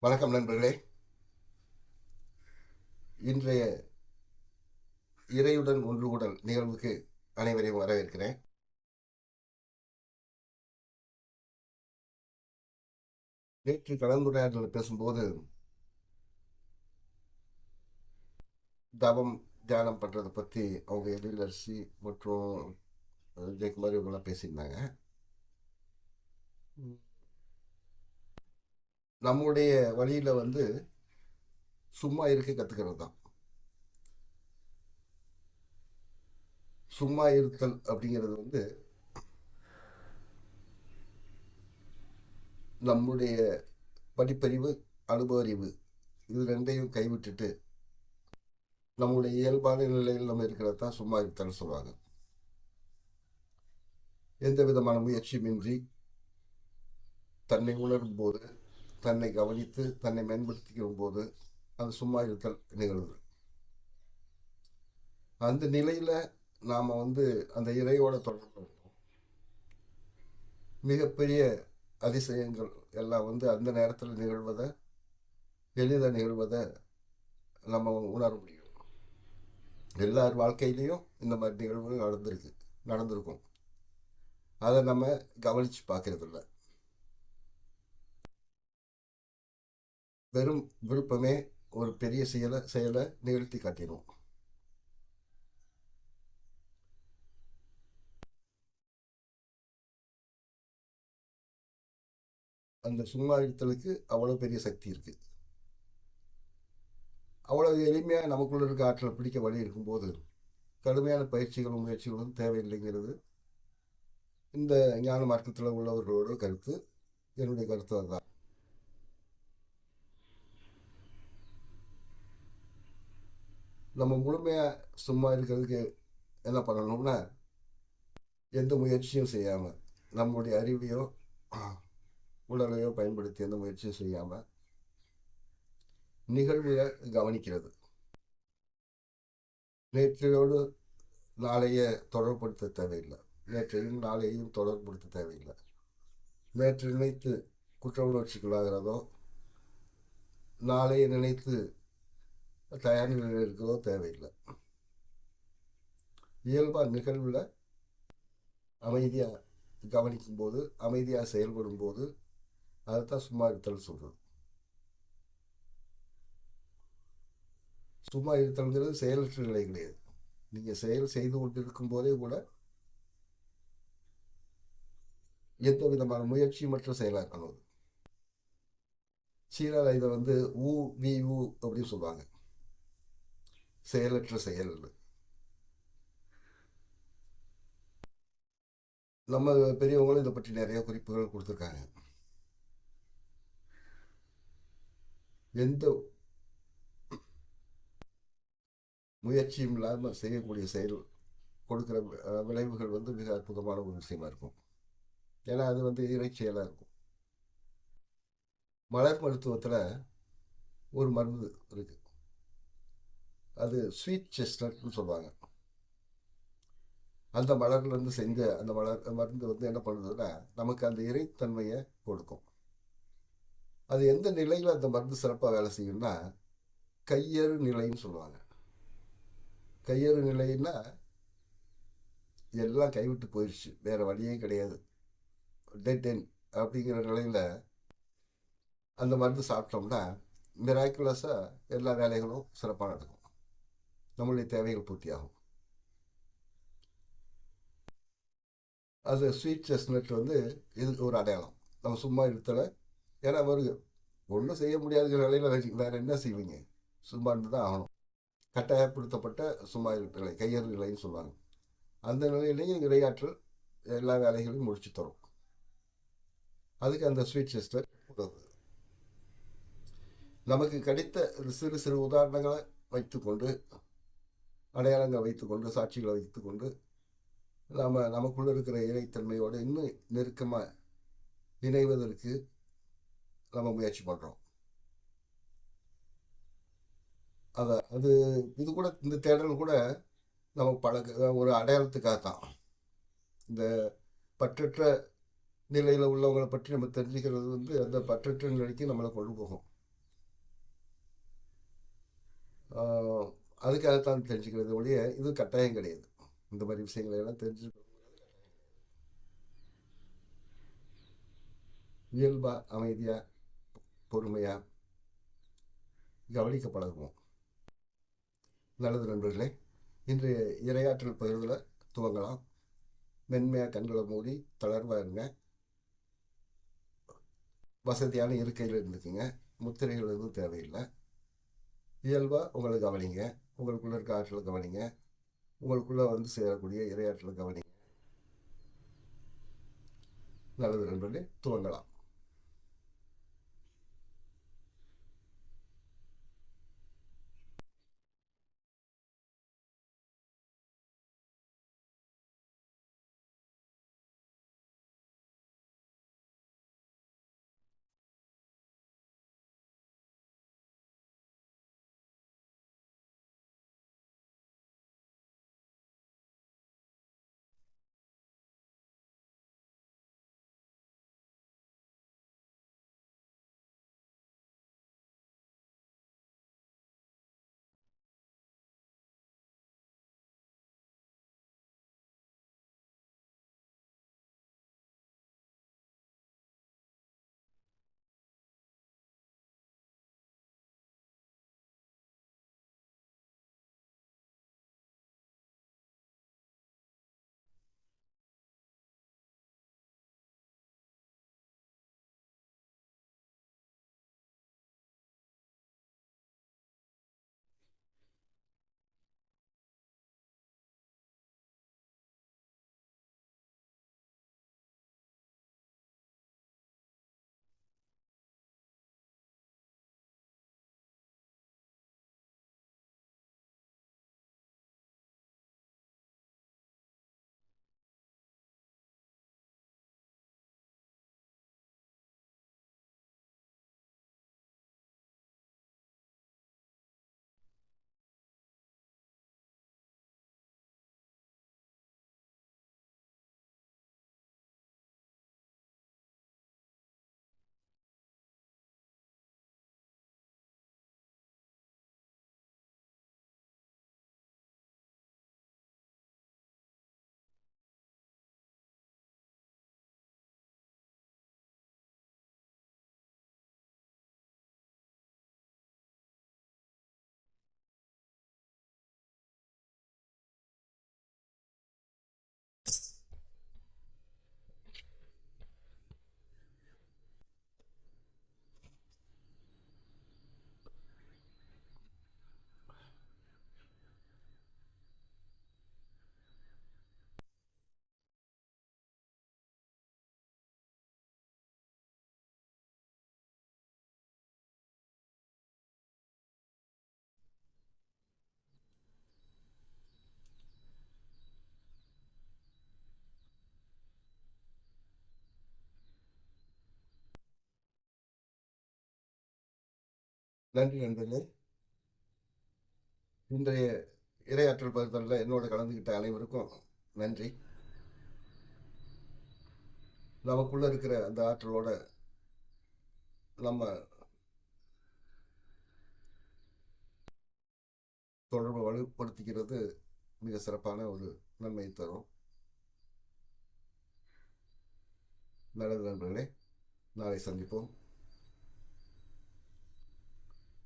வணக்கம் நண்பர்களே. இன்றைய இறையுடன் ஒன்று கூடல் நிகழ்வுக்கு அனைவரையும் வரவேற்கிறேன். நேற்று கலந்துரையாடலில் பேசும்போது தவம் தியானம் பண்ணுறதை பற்றி அவங்க எழிலரசி மற்றும் ஜெயக்குமார் இவங்கெல்லாம் பேசியிருந்தாங்க. நம்முடைய வழியில் சும்மா இருக்க கற்றுக்கிறது தான். சும்மா இருத்தல் அப்படிங்கிறது நம்முடைய படிப்பறிவு, அனுபவ அறிவு இது ரெண்டையும் கைவிட்டுட்டு நம்முடைய இயல்பான நிலையில் நம்ம இருக்கிறது தான் சும்மா இருத்தல் சொல்லுவாங்க. எந்த விதமான முயற்சியுமின்றி தன்னை உணரும் போது, தன்னை கவனித்து தன்னை மேம்படுத்திக்கும் போது அது சும்மா இருத்தல் நிகழ்வு. அந்த நிலையில் நாம் அந்த இறையோட தொடர்பு மிகப்பெரிய அதிசயங்கள் எல்லாம் அந்த நேரத்தில் நிகழ்வதை, எளிதாக நிகழ்வதை நம்ம உணர முடியும். எல்லார் வாழ்க்கையிலையும் இந்த மாதிரி நிகழ்வுகள் நடந்திருக்கும். அதை நம்ம கவனித்து பார்க்கறது இல்லை. வெறும் விருப்பமே ஒரு பெரிய செயலை நிகழ்த்தி காட்டிடும். அந்த சும்மா இருத்தலுக்கு அவ்வளோ பெரிய சக்தி இருக்குது. அவ்வளோ எளிமையாக நமக்குள்ள இருக்க ஆற்றலை பிடிக்க வழி இருக்கும்போது கடுமையான பயிற்சிகளும் முயற்சிகளும் தேவையில்லைங்கிறது இந்த ஞான மார்க்கத்தில் உள்ளவர்களோட கருத்து. என்னுடைய கருத்து அதுதான். நம்ம முழுமையாக சும்மா இருக்கிறதுக்கு என்ன பண்ணணும்னா, எந்த முயற்சியும் செய்யாமல், நம்முடைய அறிவையோ உடலையோ பயன்படுத்தி எந்த முயற்சியும் செய்யாமல் நிகழ்வுகளை கவனிக்கிறது. நேற்றையோடு நாளைய தொடர்புபடுத்த தேவையில்லை, நேற்றையும் நாளையும் தொடர்புபடுத்த தேவையில்லை. நேற்று நினைத்து குற்ற உணர்ச்சிக்குள்ளாகிறதோ, நாளைய நினைத்து தயார் நிலையில் இருக்கிறதோ தேவையில்லை. இயல்பாக நிகழ்வில் அமைதியாக கவனிக்கும் போது, அமைதியாக செயல்படும் போது அதைத்தான் சும்மா இருத்தல் சொல்கிறது. சும்மா இருத்தல்ங்கிறது செயலற்ற நிலை கிடையாது. நீங்கள் செயல் செய்து கொண்டு இருக்கும் போதே கூட எந்த விதமான முயற்சியமற்ற செயலாக இருக்கணும். சீனாவில் இதை ஊ வி ஊ அப்படின்னு சொல்லுவாங்க, செயலற்ற செயல். நம்ம பெரியவங்களும் இதை பற்றி நிறைய குறிப்புகள் கொடுத்துருக்காங்க. எந்த முயற்சியும் இல்லாமல் செய்யக்கூடிய செயல் கொடுக்குற விளைவுகள் மிக அற்புதமான ஒரு விஷயமா இருக்கும். ஏன்னா அது இறை செயலாக இருக்கும். மலர் மருத்துவத்தில் ஒரு மருந்து இருக்கு, அது ஸ்வீட் செஸ்னட்னு சொல்லுவாங்க. அந்த மலர்லேருந்து செஞ்ச அந்த மருந்து என்ன பண்ணுறதுன்னா, நமக்கு அந்த இறைத்தன்மையை கொடுக்கும். அது எந்த நிலையில் அந்த மருந்து சிறப்பாக வேலை செய்யும்னா, கையறு நிலைன்னு சொல்லுவாங்க. கையறு நிலைன்னா எல்லாம் கைவிட்டு போயிடுச்சு, வேறு வழியே கிடையாது, டெட் எண்ட் அப்படிங்கிற நிலையில் அந்த மருந்து சாப்பிட்டோம்னா மிராக்குலஸாக எல்லா வேலைகளும் சிறப்பாக நடக்கும், நம்மளுடைய தேவைகள் பூர்த்தியாகும். அது ஸ்வீட் செஸ்னட் இதுக்கு ஒரு அடையாளம். நம்ம சும்மா இருத்தலை, ஏன்னா ஒன்றும் செய்ய முடியாதுங்கிற நிலையில் வேறு என்ன செய்வீங்க, சும்மா இருந்து தான் ஆகணும். கட்டாயப்படுத்தப்பட்ட சும்மா நிலை, கையறு நிலைன்னு சொல்லுவாங்க. அந்த நிலையிலேயும் இரையாற்றல் எல்லா வேலைகளையும் முடிச்சு தரும். அதுக்கு அந்த ஸ்வீட் சிஸ்டர் உதவுது. நமக்கு கிடைத்த சிறு சிறு உதாரணங்களை வைத்துக்கொண்டு, அடையாளங்களை வைத்துக்கொண்டு, சாட்சிகளை வைத்துக்கொண்டு நமக்குள்ள இருக்கிற இறைத்தன்மையோடு இன்னும் நெருக்கமாக இணைவதற்கு நம்ம முயற்சி பண்ணுறோம். அது இது கூட, இந்த தேடல் கூட நம்ம ஒரு அடையாளத்துக்காகத்தான். இந்த பற்றற்ற நிலையில் உள்ளவங்களை பற்றி நம்ம தெரிஞ்சுக்கிறது அந்த பற்றற்ற நிலைக்கு நம்மளை கொண்டு போகும். ஆஹ், அதுக்காகத்தான் தெரிஞ்சுக்கிறது ஒழிய இது கட்டாயம் கிடையாது. இந்த மாதிரி விஷயங்களை எல்லாம் தெரிஞ்சு இயல்பா அமைதியா பொறுமையா கவனிக்க பழகுவோம். நல்லது நண்பர்களே, இன்றைய இரையாற்றல் பகிர்வில் துவங்கலாம். மென்மையாக கண்களை மூடி தளர்வாக இருங்க. வசதியான இருக்கையில் இருந்துக்குங்க. முத்திரைகள் எதுவும் தேவையில்லை. இயல்பாக உங்களை கவனிங்க. உங்களுக்குள்ள இருக்க ஆற்றலை கவனிங்க. உங்களுக்குள்ள வந்து சேரக்கூடிய இரையாற்றலை கவனிங்க. நல்லது நண்பர்களே, துவங்கலாம். நன்றி நண்பர்களே. இன்றைய இரையாற்றல் பகிர்தலில் என்னோட கலந்துக்கிட்ட அனைவருக்கும் நன்றி. நமக்குள்ள இருக்கிற அந்த ஆற்றலோட நம்ம தொடர்பை வலுப்படுத்திக்கிறது மிக சிறப்பான ஒரு நன்மை தரும். நல்லது நண்பர்களே, நாளை சந்திப்போம்.